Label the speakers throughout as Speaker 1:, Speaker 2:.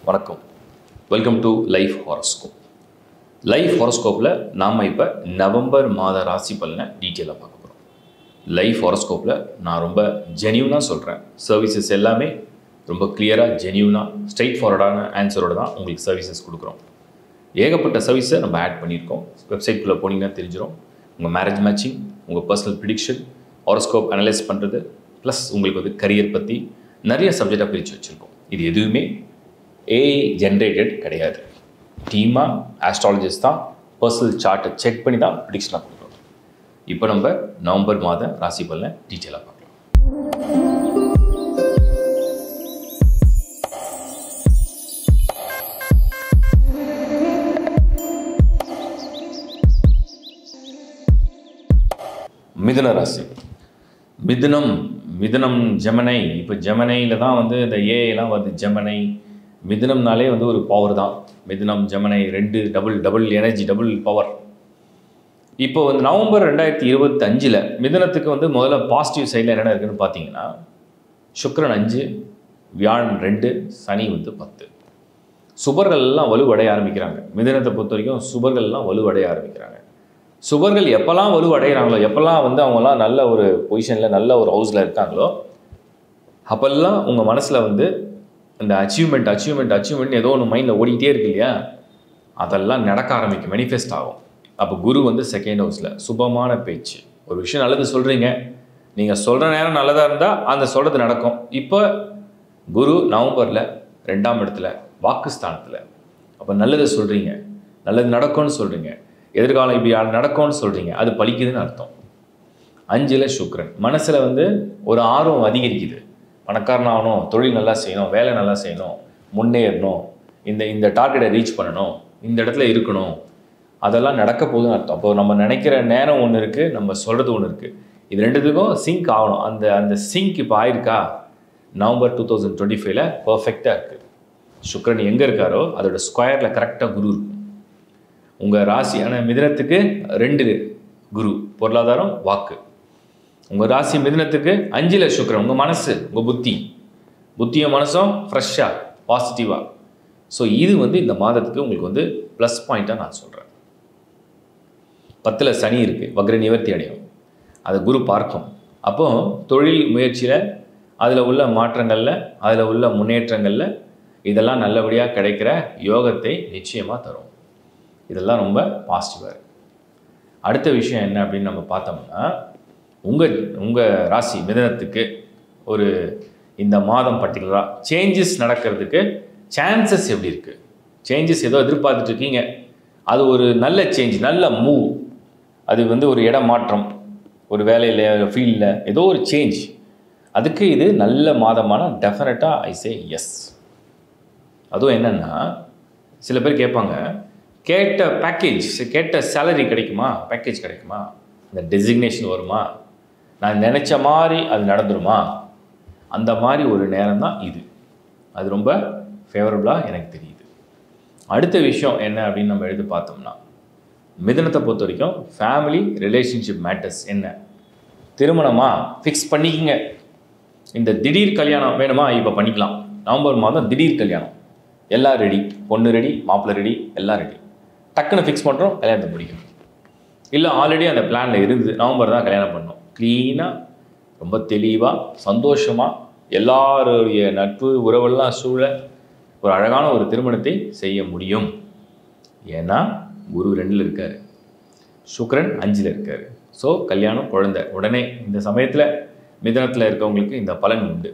Speaker 1: வணக்கம். Welcome to life horoscope. லைஃப் ஹாரோஸ்கோப்பில் நாம் இப்போ நவம்பர் மாத ராசி பலனை டீட்டெயிலாக பார்க்க போகிறோம். லைஃப் ஹாரோஸ்கோப்பில் நான் ரொம்ப ஜென்யூனாக சொல்கிறேன். சர்வீசஸ் எல்லாமே ரொம்ப கிளியராக ஜென்யூனாக ஸ்ட்ரெயிட் ஃபார்வர்டான ஆன்சரோடு தான் உங்களுக்கு சர்வீசஸ் கொடுக்குறோம். ஏகப்பட்ட சர்வீஸை நம்ம ஆட் பண்ணியிருக்கோம். வெப்சைட்குள்ளே போனீங்கன்னா தெரிஞ்சிடும். உங்கள் மேரேஜ் மேட்சிங், உங்கள் பர்சனல் ப்ரிடிக்ஷன், ஹாரோஸ்கோப் அனலைஸ் பண்ணுறது, ப்ளஸ் உங்களுக்கு வந்து கரியர் பற்றி நிறைய சப்ஜெக்டாக பிரித்து வச்சுருக்கோம். இது எதுவுமே ஏஐ ஜென்ரேட்டட் கிடையாது. டீமாக ஆஸ்ட்ராலஜிஸ்ட் தான் பர்சனல் சார்ட்டை செக் பண்ணி தான் ப்ரிடிக்ஷனாக கொடுக்குறோம். இப்போ நம்ம நவம்பர் மாத ராசி பலனை டீட்டெயிலாக பார்க்கலாம். மிதுன ராசி. மிதுனம் ஜெமினை. இப்போ ஜெமினையில் தான் வந்து இந்த ஏஐலாம் வருது. ஜெமினை மிதுனம்னாலே வந்து ஒரு பவர் தான். மிதுனம் ஜெமினை ரெண்டு டபுள் எனர்ஜி, டபுள் பவர். இப்போ வந்து நவம்பர் 2025 மிதுனத்துக்கு வந்து முதல்ல பாசிட்டிவ் சைடில் என்னென்ன இருக்குதுன்னு பார்த்தீங்கன்னா, சுக்கிரன் 5, வியாழன் 2, சனி வந்து 10. சுபர்கள்லாம் வலுவடைய ஆரம்பிக்கிறாங்க. மிதுனத்தை பொறுத்த வரைக்கும் சுபர்கள்லாம் வலுவடைய ஆரம்பிக்கிறாங்க. சுபர்கள் எப்போல்லாம் வலுவடைகிறாங்களோ, எப்போல்லாம் வந்து அவங்களாம் நல்ல ஒரு பொசிஷனில் நல்ல ஒரு ஹவுஸில் இருக்காங்களோ, அப்போல்லாம் உங்கள் மனசில் வந்து இந்த அச்சீவ்மெண்ட் ஏதோ ஒன்று மைண்டில் ஓடிக்கிட்டே இருக்கு இல்லையா, அதெல்லாம் நடக்க ஆரம்பிக்கும், மேனிஃபெஸ்ட் ஆகும். அப்போ குரு வந்து செகண்ட் ஹவுஸில் சுபமான பேச்சு. ஒரு விஷயம் நல்லது சொல்கிறீங்க, நீங்கள் சொல்கிற நேரம் நல்லதாக இருந்தால் அந்த சொல்கிறது நடக்கும். இப்போ குரு நவம்பரில் 2ஆம் இடத்துல வாக்குஸ்தானத்தில். அப்போ நல்லது சொல்கிறீங்க, நல்லது நடக்கும்னு சொல்கிறீங்க, எதிர்காலம் இப்படி நடக்கும்னு சொல்கிறீங்க, அது பலிக்குதுன்னு அர்த்தம். 5 சுக்கிரன். மனசில் வந்து ஒரு ஆர்வம் அதிகரிக்குது. பணக்காரன் ஆகணும், தொழில் நல்லா செய்யணும், வேலை நல்லா செய்யணும், முன்னேறணும், இந்த டார்கெட்டை ரீச் பண்ணணும், இந்த இடத்துல இருக்கணும், அதெல்லாம் நடக்க போகுதுன்னு அர்த்தம். அப்போ நம்ம நினைக்கிற நேரம் ஒன்று இருக்குது, நம்ம சொல்கிறது ஒன்று இருக்குது. இது ரெண்டுத்துக்கும் சிங்க் ஆகணும். அந்த சிங்க் இப்போ ஆயிருக்கா? நவம்பர் 2025 பர்ஃபெக்டாக இருக்குது. சுக்கிரன் எங்கே இருக்காரோ அதோட ஸ்கொயரில் கரெக்டாக குரு இருக்கும். உங்கள் ராசியான மிதுனத்துக்கு 2 குரு, பொருளாதாரம், வாக்கு. உங்கள் ராசி மிதுனத்துக்கு 5 சுக்கிரன், உங்கள் மனசு, உங்கள் புத்தியும் மனசும் ஃப்ரெஷ்ஷாக பாசிட்டிவாக. ஸோ இது வந்து இந்த மாதத்துக்கு உங்களுக்கு வந்து ப்ளஸ் பாயிண்ட்டாக நான் சொல்கிறேன். 10 சனி இருக்குது, வக்ர நிவர்த்தி அடையும், அதை குரு பார்க்கும். அப்போது தொழில் முயற்சியில் அதில் உள்ள மாற்றங்களில், அதில் உள்ள முன்னேற்றங்களில் இதெல்லாம் நல்லபடியாக கிடைக்கிற யோகத்தை நிச்சயமாக தரும். இதெல்லாம் ரொம்ப பாசிட்டிவாக இருக்குது. அடுத்த விஷயம் என்ன அப்படின்னு நம்ம பார்த்தோம்னா, உங்கள் ராசி மிதுனத்துக்கு ஒரு இந்த மாதம் பர்டிகுலராக சேஞ்சஸ் நடக்கிறதுக்கு சான்சஸ் எப்படி இருக்குது? சேஞ்சஸ் ஏதோ எதிர்பார்த்துட்டு இருக்கீங்க, அது ஒரு நல்ல சேஞ்ச், நல்ல மூவ், அது வந்து ஒரு இட மாற்றம், ஒரு வேலையில், ஃபீல்டில் ஏதோ ஒரு சேஞ்ச், அதுக்கு இது நல்ல மாதமான டெஃபினட்டாக ஐ சே எஸ். அதுவும் என்னென்னா, சில பேர் கேட்பாங்க, கேட்ட பேக்கேஜ், கேட்ட சேலரி கிடைக்குமா, பேக்கேஜ் கிடைக்குமா, அந்த டெசிக்னேஷன் வருமா, நான் நினச்ச மாதிரி அது நடந்துருமா, அந்த மாதிரி ஒரு நேரம் தான் இது. அது ரொம்ப ஃபேவரபுளாக எனக்கு தெரியுது. அடுத்த விஷயம் என்ன அப்படின்னு நம்ம எடுத்து பார்த்தோம்னா, மிதுனத்தை பொறுத்த வரைக்கும் ஃபேமிலி ரிலேஷன்ஷிப் மேட்டர்ஸ் என்ன, திருமணமா ஃபிக்ஸ் பண்ணிக்கிங்க. இந்த திடீர் கல்யாணம் வேணுமா, இப்போ பண்ணிக்கலாம். நவம்பர் மாதம் திடீர் கல்யாணம், எல்லாம் ரெடி, பொண்ணு ரெடி, மாப்பிள்ளை ரெடி, எல்லாம் ரெடி, டக்குன்னு ஃபிக்ஸ் பண்ணுறோம், கல்யாணத்தை முடிக்கணும். இல்லை ஆல்ரெடி அந்த பிளானில் இருந்து நவம்பர் தான் கல்யாணம் பண்ணணும், க்ளீனாக ரொம்ப தெளிவாக சந்தோஷமாக எல்லாருடைய நட்பு உறவெல்லாம் சூழ ஒரு அழகான ஒரு திருமணத்தை செய்ய முடியும். ஏன்னா குரு 2 இருக்கார், சுக்கிரன் 5 இருக்கார். ஸோ கல்யாணம், குழந்தை உடனே இந்த சமயத்தில் மிதுனத்தில் இருக்கவங்களுக்கு இந்த பலன் உண்டு.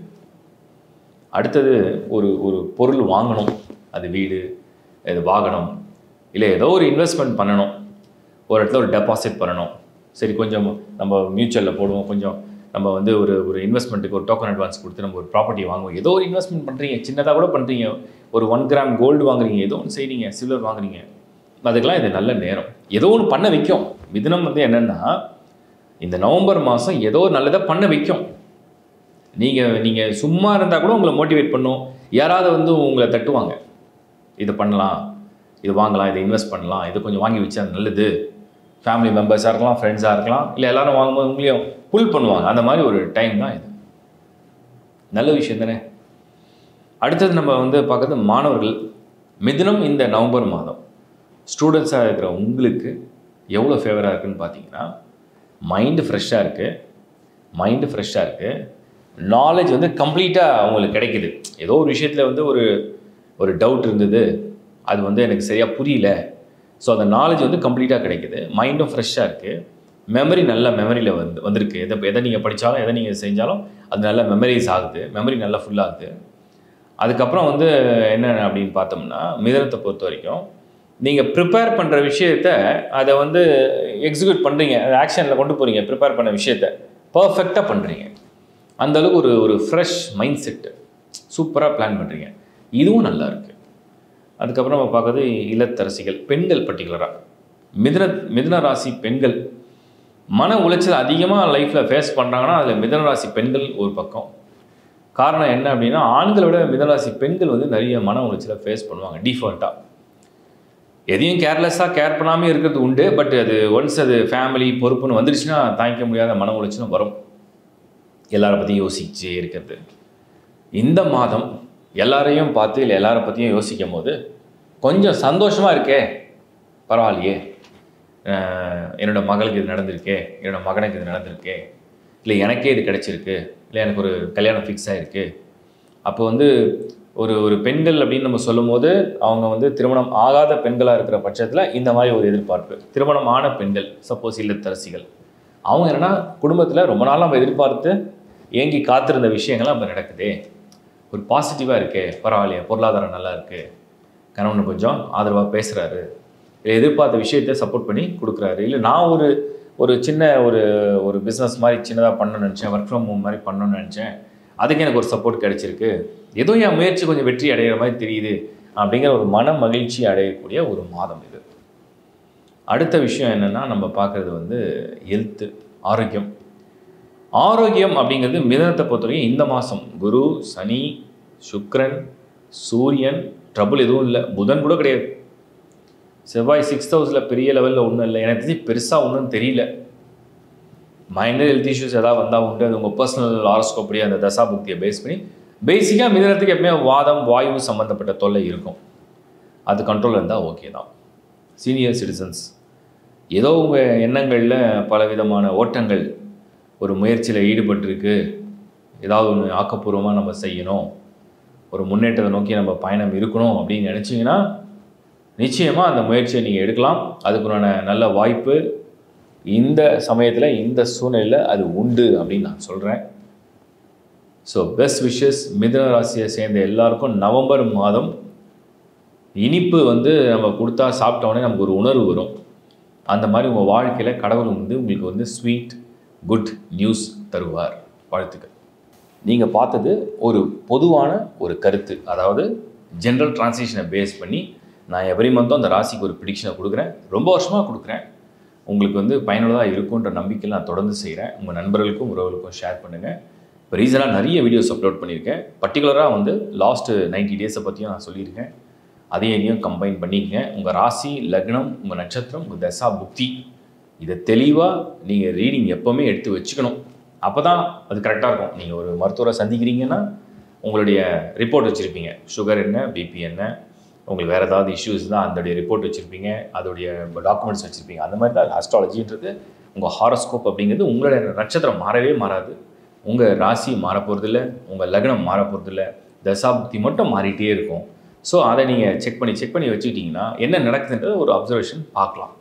Speaker 1: அடுத்தது ஒரு பொருள் வாங்கணும், அது வீடு, இது வாகனம், இல்லை ஏதோ ஒரு இன்வெஸ்ட்மெண்ட் பண்ணணும், ஒரு இடத்துல ஒரு டெபாசிட் பண்ணணும். சரி, கொஞ்சம் நம்ம மியூச்சுவலில் போடுவோம், கொஞ்சம் நம்ம வந்து ஒரு இன்வெஸ்ட்மெண்ட்டுக்கு ஒரு டோக்கன் அட்வான்ஸ் கொடுத்து நம்ம ஒரு ப்ராப்பர்ட்டி வாங்குவோம். ஏதோ ஒரு இன்வெஸ்ட்மெண்ட் பண்ணுறீங்க, சின்னதாக கூட பண்ணுறீங்க, ஒரு 1 கிராம் கோல்டு வாங்குறீங்க, ஏதோ ஒன்று செய்கிறீங்க, சில்வர் வாங்குறீங்க, அதுக்கெல்லாம் இது நல்ல நேரம். ஏதோ ஒன்று பண்ண வைக்கும். மிதுனம் வந்து என்னென்னா, இந்த நவம்பர் மாதம் ஏதோ நல்லதாக பண்ண வைக்கும். நீங்கள் சும்மா இருந்தால் கூட உங்களை மோட்டிவேட் பண்ணும். யாராவது வந்து உங்களை தட்டுவாங்க, இதை பண்ணலாம், இது வாங்கலாம், இதை இன்வெஸ்ட் பண்ணலாம், இது கொஞ்சம் வாங்கி வச்சா நல்லது. ஃபேமிலி மெம்பர்ஸாக இருக்கலாம், ஃப்ரெண்ட்ஸாக இருக்கலாம், இல்லை எல்லோரும் வாங்கும்போது உங்களையும் புல் பண்ணுவாங்க. அந்த மாதிரி ஒரு டைம் தான் இது. நல்ல விஷயம் தானே. அடுத்தது நம்ம வந்து பார்க்குறது மாணவர்கள். மிதுனம் இந்த நவம்பர் மாதம் ஸ்டூடெண்ட்ஸாக இருக்கிற உங்களுக்கு எவ்வளோ ஃபேவராக இருக்குதுன்னு பார்த்தீங்கன்னா, மைண்டு ஃப்ரெஷ்ஷாக இருக்குது, நாலேஜ் வந்து கம்ப்ளீட்டாக அவங்களுக்கு கிடைக்குது. ஏதோ ஒரு விஷயத்தில் வந்து ஒரு டவுட் இருந்தது, அது வந்து எனக்கு சரியாக புரியல. ஸோ அந்த நாலேஜ் வந்து கம்ப்ளீட்டாக கிடைக்குது, மைண்டும் ஃப்ரெஷ்ஷாக இருக்குது, மெமரி நல்ல மெமரியில் வந்திருக்கு. எதை நீங்கள் படித்தாலும் எதை நீங்கள் செஞ்சாலும் அது நல்லா மெமரிஸ் ஆகுது, மெமரி நல்லா ஃபுல்லாகுது. அதுக்கப்புறம் வந்து என்ன அப்படின்னு பார்த்தோம்னா, மிதுனத்தை பொறுத்த வரைக்கும் நீங்கள் ப்ரிப்பேர் பண்ணுற விஷயத்த அதை வந்து எக்ஸிக்யூட் பண்ணுறீங்க, அதை ஆக்ஷனில் கொண்டு போகிறீங்க. ப்ரிப்பேர் பண்ண விஷயத்த பர்ஃபெக்டாக பண்ணுறீங்க. அந்தளவுக்கு ஒரு ஃப்ரெஷ் மைண்ட் செட்டு, சூப்பராக பிளான் பண்ணுறீங்க. இதுவும் நல்லா இருக்குது. அதுக்கப்புறம் நம்ம பார்க்குறது இல்லத்தரசிகள், பெண்கள் பர்டிகுலராக. மிதுன ராசி பெண்கள் மன உளைச்சல் அதிகமாக லைஃப்பில் ஃபேஸ் பண்ணுறாங்கன்னா அதில் மிதுன ராசி பெண்கள் ஒரு பக்கம். காரணம் என்ன அப்படின்னா, ஆண்களை விட மிதுன ராசி பெண்கள் வந்து நிறைய மன உளைச்சலை ஃபேஸ் பண்ணுவாங்க டிஃபால்ட்டாக. எதையும் கேர்லெஸ்ஸாக கேர் பண்ணாமல் இருக்கிறது உண்டு. பட் அது ஒன்ஸ் அது ஃபேமிலி பொறுப்புன்னு வந்துடுச்சுன்னா தாங்கிக்க முடியாத மன உளைச்சலும் வரும். எல்லாரை பற்றியும் யோசிச்சே இருக்கிறது. இந்த மாதம் எல்லாரையும் பார்த்து இல்லை எல்லாரை பற்றியும் யோசிக்கும் போது கொஞ்சம் சந்தோஷமாக இருக்கே, பரவாயில்லையே, என்னோடய மகளுக்கு இது நடந்திருக்கே, என்னோடய மகனுக்கு இது நடந்திருக்கே, இல்லை எனக்கே இது கிடச்சிருக்கு, இல்லை எனக்கு ஒரு கல்யாணம் ஃபிக்ஸ் ஆகிருக்கு. அப்போ வந்து ஒரு பெண்கள் அப்படின்னு நம்ம சொல்லும் போது அவங்க வந்து திருமணம் ஆகாத பெண்களாக இருக்கிற பட்சத்தில் இந்த மாதிரி ஒரு எதிர்பார்ப்பு. திருமணம் ஆன பெண்கள், சப்போஸ் இல்லத்தரசிகள், அவங்க என்னென்னா குடும்பத்தில் ரொம்ப நாள் நம்ம எதிர்பார்த்து ஏங்கி காத்திருந்த விஷயங்கள்லாம் அப்போ நடக்குதே, ஒரு பாசிட்டிவாக இருக்கே, பரவாயில்லையே, பொருளாதாரம் நல்லா இருக்குது, கணவன் கொஞ்சம் ஆதரவாக பேசுகிறாரு, இல்லை எதிர்பார்த்த விஷயத்தை சப்போர்ட் பண்ணி கொடுக்குறாரு, இல்லை நான் ஒரு சின்ன ஒரு பிஸ்னஸ் மாதிரி சின்னதாக பண்ணணும்னு நினச்சேன், ஒர்க் ஃப்ரம் ஹோம் மாதிரி பண்ணணும்னு நினச்சேன், அதுக்கு எனக்கு ஒரு சப்போர்ட் கிடச்சிருக்கு, ஏதோ என் முயற்சி கொஞ்சம் வெற்றி அடைகிற மாதிரி தெரியுது அப்படிங்கிற ஒரு மன மகிழ்ச்சி அடையக்கூடிய ஒரு மாதம் இது. அடுத்த விஷயம் என்னென்னா, நம்ம பார்க்குறது வந்து ஹெல்த்து, ஆரோக்கியம் அப்படிங்கிறது மிதுனத்தை பொறுத்தவரைக்கும் இந்த மாதம் குரு, சனி, சுக்கிரன், சூரியன் ட்ரபுள் எதுவும் இல்லை, புதன் கூட கிடையாது, செவ்வாய் 6th ஹவுஸில் பெரிய லெவலில் ஒன்றும் இல்லை, எனக்கு தெரிஞ்சு பெருசாக ஒன்றும் தெரியல. மைனர் ஹெல்த் இஷ்யூஸ் எதாவது வந்தால் உண்டு, அது உங்கள் பர்சனல் ஹாரோஸ்கோப் படி அந்த தசாபுக்தியை பேஸ் பண்ணி. பேசிக்காக மிதுனத்துக்கு எப்பவுமே வாதம், வாயு சம்மந்தப்பட்ட தொல்லை இருக்கும், அது கண்ட்ரோல் இருந்தால் ஓகே தான். சீனியர் சிட்டிசன்ஸ், ஏதோ உங்கள் எண்ணங்களில் பலவிதமான ஓட்டங்கள், ஒரு முயற்சியில் ஈடுபட்டிருக்கு, ஏதாவது ஒன்று ஆக்கப்பூர்வமாக நம்ம செய்யணும், ஒரு முன்னேற்றத்தை நோக்கி நம்ம பயணம் இருக்கணும் அப்படின்னு நினச்சிங்கன்னா நிச்சயமாக அந்த முயற்சியை நீங்கள் எடுக்கலாம். அதுக்குண்டான நல்ல வாய்ப்பு இந்த சமயத்தில் இந்த சூழ்நிலையில் அது உண்டு அப்படின்னு நான் சொல்கிறேன். ஸோ பெஸ்ட் விஷஸ் மிதுன ராசியை சேர்ந்த எல்லாருக்கும். நவம்பர் மாதம் இனிப்பு வந்து நம்ம கொடுத்தா சாப்பிட்டோன்னே நமக்கு ஒரு உணர்வு வரும். அந்த மாதிரி உங்கள் வாழ்க்கையில் கடவுள் வந்து உங்களுக்கு வந்து ஸ்வீட் குட் நியூஸ் தருவார். வாழ்த்துக்கள். நீங்கள் பார்த்தது ஒரு பொதுவான ஒரு கருத்து, அதாவது ஜென்ரல் டிரான்சிஷனை பேஸ் பண்ணி நான் எவ்ரி மந்த்தும் அந்த ராசிக்கு ஒரு ப்ரிடிக்ஷனை கொடுக்குறேன், ரொம்ப வருஷமாக கொடுக்குறேன். உங்களுக்கு வந்து பயனுள்ளதாக இருக்குன்ற நம்பிக்கையில் நான் தொடர்ந்து செய்கிறேன். உங்கள் நண்பர்களுக்கும் உறவுகளுக்கும் ஷேர் பண்ணுங்கள். இப்போ ரீசனாக நிறைய வீடியோஸ் அப்லோட் பண்ணியிருக்கேன். பர்டிகுலராக வந்து லாஸ்ட்டு 90 டேஸை பற்றியும் நான் சொல்லியிருக்கேன். அதையும் கம்பைன் பண்ணிக்கங்க. உங்கள் ராசி, லக்னம், உங்கள் நட்சத்திரம், உங்கள் தசா புக்தி, இதை தெளிவாக நீங்கள் ரீடிங் எப்போவுமே எடுத்து வச்சுக்கணும். அப்போ தான் அது கரெக்டாக இருக்கும். நீங்கள் ஒரு மருத்துவரை சந்திக்கிறீங்கன்னா உங்களுடைய ரிப்போர்ட் வச்சுருப்பீங்க, சுகர் என்ன, பிபி என்ன, உங்களுக்கு வேறு ஏதாவது இஷ்யூஸ் தான் அதோடைய ரிப்போர்ட் வச்சுருப்பீங்க, அதோடைய டாக்குமெண்ட்ஸ் வச்சுருப்பீங்க. அந்த மாதிரி தான் ஆஸ்ட்ராலஜின்றது. உங்கள் ஹாரோஸ்கோப் அப்படிங்கிறது உங்களுடைய நட்சத்திரம் மாறவே மாறாது, உங்கள் ராசி மாற போகிறதில்ல, உங்கள் லக்னம் மாற போகிறதில்ல, தசாபுக்தி மட்டும் மாறிட்டே இருக்கும். ஸோ அதை நீங்கள் செக் பண்ணி வச்சுக்கிட்டிங்கன்னா என்ன நடக்குதுன்றது ஒரு அப்சர்வேஷன் பார்க்கலாம்.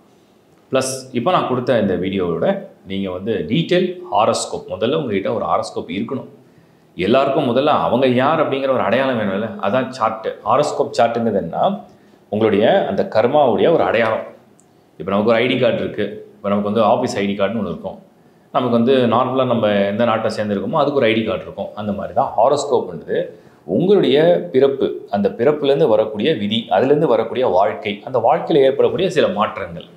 Speaker 1: ப்ளஸ் இப்போ நான் கொடுத்த இந்த வீடியோவோட நீங்கள் வந்து டீட்டெயில் ஹாரோஸ்கோப், முதல்ல உங்கள்கிட்ட ஒரு ஹாரோஸ்கோப் இருக்கணும். எல்லாருக்கும் முதல்ல அவங்க யார் அப்படிங்கிற ஒரு அடையாளம் வேணும்ல, அதான் சார்ட்டு. ஹாரோஸ்கோப் சார்ட்டுங்கிறதுன்னா உங்களுடைய அந்த கர்மாவுடைய ஒரு அடையாளம். இப்போ நமக்கு ஒரு ஐடி கார்டு இருக்குது. இப்போ நமக்கு வந்து ஆஃபீஸ் ஐடி கார்டுன்னு ஒன்று இருக்கும். நமக்கு வந்து நார்மலாக நம்ம எந்த நாட்டை சேர்ந்துருக்கோமோ அதுக்கு ஒரு ஐடி கார்டு இருக்கும். அந்த மாதிரி தான் ஹாரோஸ்கோப்ன்றது உங்களுடைய பிறப்பு, அந்த பிறப்புலேருந்து வரக்கூடிய விதி, அதுலேருந்து வரக்கூடிய வாழ்க்கை, அந்த வாழ்க்கையில் ஏற்படக்கூடிய சில மாற்றங்கள்,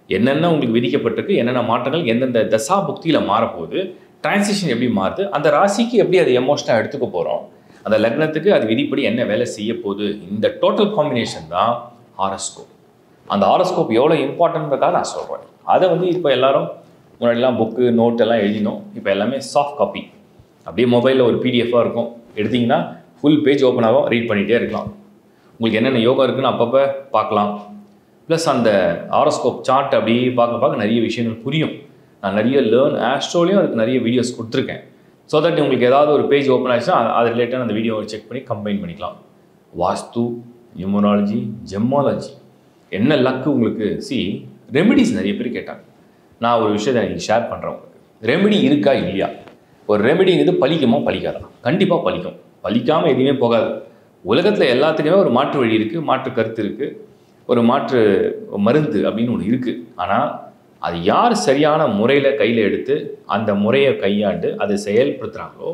Speaker 1: என்னென்ன உங்களுக்கு விதிக்கப்பட்டிருக்கு, என்னென்ன மாற்றங்கள் எந்தெந்த தசா புக்தியில் மாறப்போகுது, டிரான்சிஷன் எப்படி மாறுது, அந்த ராசிக்கு எப்படி அது எமோஷனாக எடுத்துக்க போகிறோம், அந்த லக்னத்துக்கு அது விதிப்படி என்ன வேலை செய்ய போகுது, இந்த டோட்டல் காம்பினேஷன் தான் ஹாரோஸ்கோப். அந்த ஹாரோஸ்கோப் எவ்வளோ இம்பார்ட்டன்ட்ன்றதாக நான் சொல்கிறேன். அதை வந்து இப்போ எல்லோரும் முன்னாடிலாம் புக்கு நோட்டெல்லாம் எழுதினோம், இப்போ எல்லாமே சாஃப்ட் காப்பி, அப்படியே மொபைலில் ஒரு பிடிஎஃபாக இருக்கும், எடுத்திங்கன்னா ஃபுல் பேஜ் ஓப்பன் ஆகும், ரீட் பண்ணிகிட்டே இருக்கலாம். உங்களுக்கு என்னென்ன யோகா இருக்குன்னு அப்பப்போ பார்க்கலாம். ப்ளஸ் அந்த ஹாரோஸ்கோப் சார்ட் அப்படி பார்க்க பார்க்க நிறைய விஷயங்கள் புரியும். நான் நிறைய ஆஸ்ட்ரோலையும் அதுக்கு நிறைய வீடியோஸ் கொடுத்துருக்கேன். ஸோ தட் உங்களுக்கு ஏதாவது ஒரு பேஜ் ஓப்பன் ஆச்சுன்னா அது ரிலேட்டாக அந்த வீடியோவை செக் பண்ணி கம்பைன் பண்ணிக்கலாம். வாஸ்து, நியூமராலஜி, ஜெம்மாலஜி என்ன லக்கு உங்களுக்கு. ரெமெடிஸ் நிறைய பேர் கேட்டாங்க. நான் ஒரு விஷயத்தை எனக்கு ஷேர் பண்ணுறேன் உங்களுக்கு. ரெமெடி இருக்கா இல்லையா? ஒரு ரெமெடிங்கிறது பலிக்குமா பலிக்காதா? கண்டிப்பாக பலிக்கும். பலிக்காமல் எதுவுமே போகாது. உலகத்தில் எல்லாத்துக்குமே ஒரு மாற்று வழி இருக்குது, மாற்று கருத்து இருக்குது, ஒரு மாற்று மருந்து அப்படின்னு ஒன்று இருக்குது. ஆனால் அது யார் சரியான முறையில் கையில் எடுத்து அந்த முறையை கையாண்டு அதை செயல்படுத்துகிறாங்களோ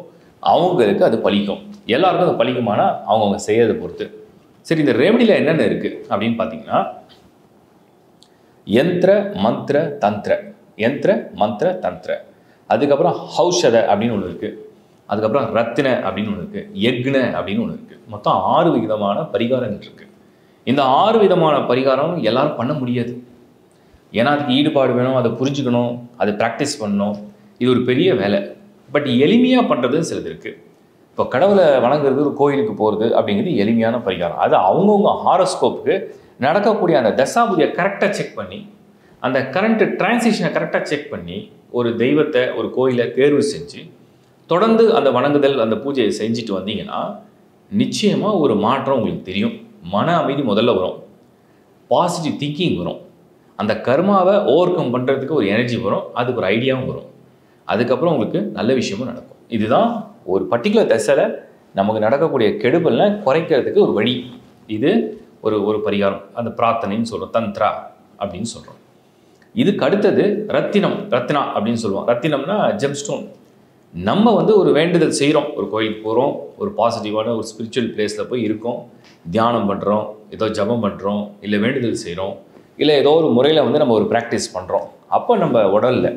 Speaker 1: அவங்களுக்கு அது பலிக்கும். எல்லாருக்கும் அது பலிக்குமானா அவங்கவுங்க செய்யறதை பொறுத்து. சரி, இந்த ரெமெடியில் என்னென்ன இருக்குது அப்படின்னு பார்த்தீங்கன்னா, யந்திர மந்திர தந்திர, யந்திர மந்திர தந்திர, அதுக்கப்புறம் ஹௌஷத அப்படின்னு ஒன்று இருக்குது, அதுக்கப்புறம் ரத்தின அப்படின்னு ஒன்று இருக்குது, யக்ன அப்படின்னு ஒன்று இருக்குது. மொத்தம் 6 விதமான பரிகாரங்கள் இருக்குது. இந்த 6 விதமான பரிகாரம் எல்லாரும் பண்ண முடியாது. ஏன்னா அதுக்கு ஈடுபாடு வேணும், அதை புரிஞ்சுக்கணும், அதை ப்ராக்டிஸ் பண்ணணும். இது ஒரு பெரிய வேலை. பட் எளிமையாக பண்ணுறது சிலது இருக்குது. இப்போ கடவுளை வணங்குறது, ஒரு கோயிலுக்கு போகிறது அப்படிங்கிறது எளிமையான பரிகாரம். அது அவங்கவுங்க ஹாரோஸ்கோப்புக்கு நடக்கக்கூடிய அந்த தசாபுதியை கரெக்டாக செக் பண்ணி, அந்த கரண்ட்டு டிரான்சிஷனை கரெக்டாக செக் பண்ணி, ஒரு தெய்வத்தை, ஒரு கோயிலை தேர்வு செஞ்சு தொடர்ந்து அந்த வணங்குதல், அந்த பூஜையை செஞ்சுட்டு வந்தீங்கன்னா நிச்சயமாக ஒரு மாற்றம் உங்களுக்கு தெரியும். மன அமைதி முதல்ல வரும், பாசிட்டிவ் திங்கிங் வரும், அந்த கர்மாவை ஓவர் கம் பண்ணுறதுக்கு ஒரு எனர்ஜி வரும், அதுக்கு ஒரு ஐடியாவும் வரும். அதுக்கப்புறம் உங்களுக்கு நல்ல விஷயமும் நடக்கும். இதுதான் ஒரு பர்டிகுலர் தசையில் நமக்கு நடக்கக்கூடிய கெடுபலை குறைக்கிறதுக்கு ஒரு வழி. இது ஒரு பரிகாரம். அந்த பிரார்த்தனைன்னு சொல்கிறோம், தந்த்ரா அப்படின்னு சொல்கிறோம். இதுக்கு அடுத்தது ரத்தினா அப்படின்னு சொல்லுவோம். ரத்தினம்னா ஜெம்ஸ்டோன். நம்ம ஒரு வேண்டுதல் செய்கிறோம், ஒரு கோயிலுக்கு போகிறோம், ஒரு பாசிட்டிவான ஒரு ஸ்பிரிச்சுவல் பிளேஸில் போய் இருக்கோம், தியானம் பண்ணுறோம், ஏதோ ஜபம் பண்ணுறோம், இல்லை வேண்டுதல் செய்கிறோம், இல்லை ஏதோ ஒரு முறையில் நம்ம ஒரு ப்ராக்டிஸ் பண்ணுறோம். அப்போ நம்ம உடலில்,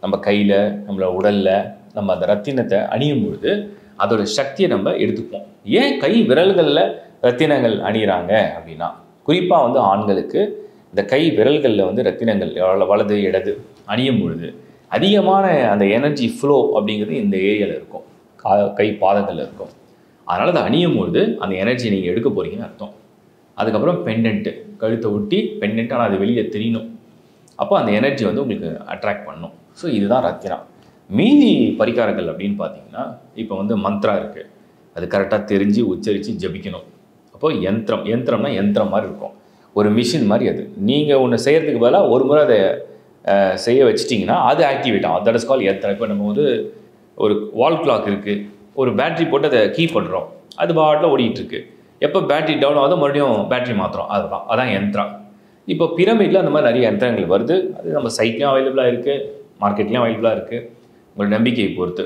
Speaker 1: நம்ம கையில், நம்மளோட உடலில் நம்ம அந்த ரத்தினத்தை அணியும் பொழுது அதோட சக்தியை நம்ம எடுத்துப்போம். ஏன் கை விரல்களில் ரத்தினங்கள் அணிகிறாங்க அப்படின்னா, குறிப்பாக ஆண்களுக்கு இந்த கை விரல்களில் ரத்தினங்கள் வலது இடது அணியும் பொழுது அதிகமான அந்த எனர்ஜி ஃப்ளோ அப்படிங்கிறது இந்த ஏரியாவில் இருக்கும், கை பாதங்களில் இருக்கும். அதனால் அதை அணியும் பொழுது அந்த எனர்ஜி நீங்கள் எடுக்க போகிறீங்கன்னு அர்த்தம். அதுக்கப்புறம் பெண்டன்ட்டு, கழுத்தை ஒட்டி பெண்டன்ட், ஆனால் அது வெளியே தெரியணும். அப்போ அந்த எனர்ஜி உங்களுக்கு அட்ராக்ட் பண்ணணும். ஸோ இதுதான் ரத்தினா. மீதி பரிகாரங்கள் அப்படின்னு பார்த்தீங்கன்னா, இப்போ மந்த்ரா இருக்குது, அது கரெக்டாக தெரிஞ்சு உச்சரித்து ஜபிக்கணும். அப்போது யந்திரம்னா யந்திரம் மாதிரி இருக்கும், ஒரு மிஷின் மாதிரி. அது நீங்கள் ஒன்று செய்கிறதுக்கு பதிலாக ஒரு முறை அதை செய்ய வச்சிட்டிங்கன்னா அது ஆக்டிவேட் ஆகும். தட் இஸ் கால் யந்திரம். இப்போ நம்ம ஒரு வால் கிளாக் இருக்குது, ஒரு பேட்ரி போட்டு அதை கீ பண்ணுறோம், அது பாட்டில் ஓடிட்டுருக்கு. எப்போ பேட்ரி டவுன் ஆகுதோ மறுபடியும் பேட்ரி மாற்றுறோம், அதான் யந்திரம். இப்போ பிரமிடில் அந்த மாதிரி நிறைய யந்திரங்கள் வருது. அது நம்ம சைட்லேயும் அவைலபிளாக இருக்குது, மார்க்கெட்லேயும் அவைலபிளாக இருக்குது, உங்களோட நம்பிக்கையை பொறுத்து.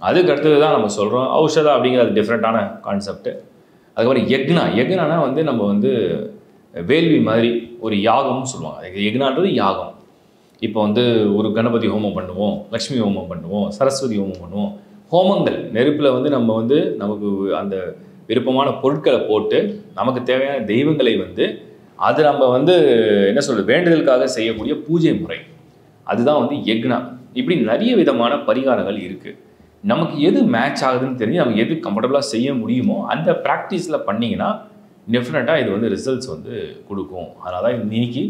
Speaker 1: அதுக்கு அடுத்தது தான் நம்ம சொல்கிறோம் ஔஷதா அப்படிங்கிறது டிஃப்ரெண்ட்டான கான்செப்ட்டு. அதுக்கப்புறம் யக்னானா நம்ம வேள்வி மாதிரி ஒரு யாகம்னு சொல்லுவாங்க. யக்னான்றது யாகம். இப்போ ஒரு கணபதி ஹோமம் பண்ணுவோம், லக்ஷ்மி ஹோமம் பண்ணுவோம், சரஸ்வதி ஹோமம் பண்ணுவோம். ஹோமங்கள் நெருப்பில் நம்ம நமக்கு அந்த விருப்பமான பொருட்களை போட்டு நமக்கு தேவையான தெய்வங்களை அது நம்ம என்ன சொல்கிறது, வேண்டுதலுக்காக செய்யக்கூடிய பூஜை முறை, அதுதான் யக்னா. இப்படி நிறைய விதமான பரிகாரங்கள் இருக்குது. நமக்கு எது மேட்ச் ஆகுதுன்னு தெரிஞ்சு நமக்கு எது கம்ஃபர்டபுளாக செய்ய முடியுமோ அந்த ப்ராக்டிஸில் பண்ணிங்கன்னா டெஃபினட்டாக இது ரிசல்ட்ஸ் கொடுக்கும். அதனால தான் இன்னைக்கு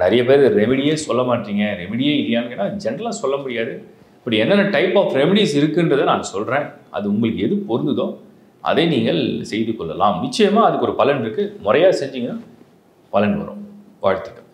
Speaker 1: நிறைய பேர் ரெமெடியே சொல்ல மாட்டீங்க, ரெமெடியே இல்லையான்னு கேட்டால் ஜென்ரலாக சொல்ல முடியாது. இப்படி என்னென்ன டைப் ஆஃப் ரெமெடிஸ் இருக்குன்றதை நான் சொல்கிறேன். அது உங்களுக்கு எது பொருந்துதோ அதை நீங்கள் செய்து கொள்ளலாம். நிச்சயமாக அதுக்கு ஒரு பலன் இருக்குது. முறையாக செஞ்சீங்கன்னா பலன் வரும். வாழ்த்துக்கள்.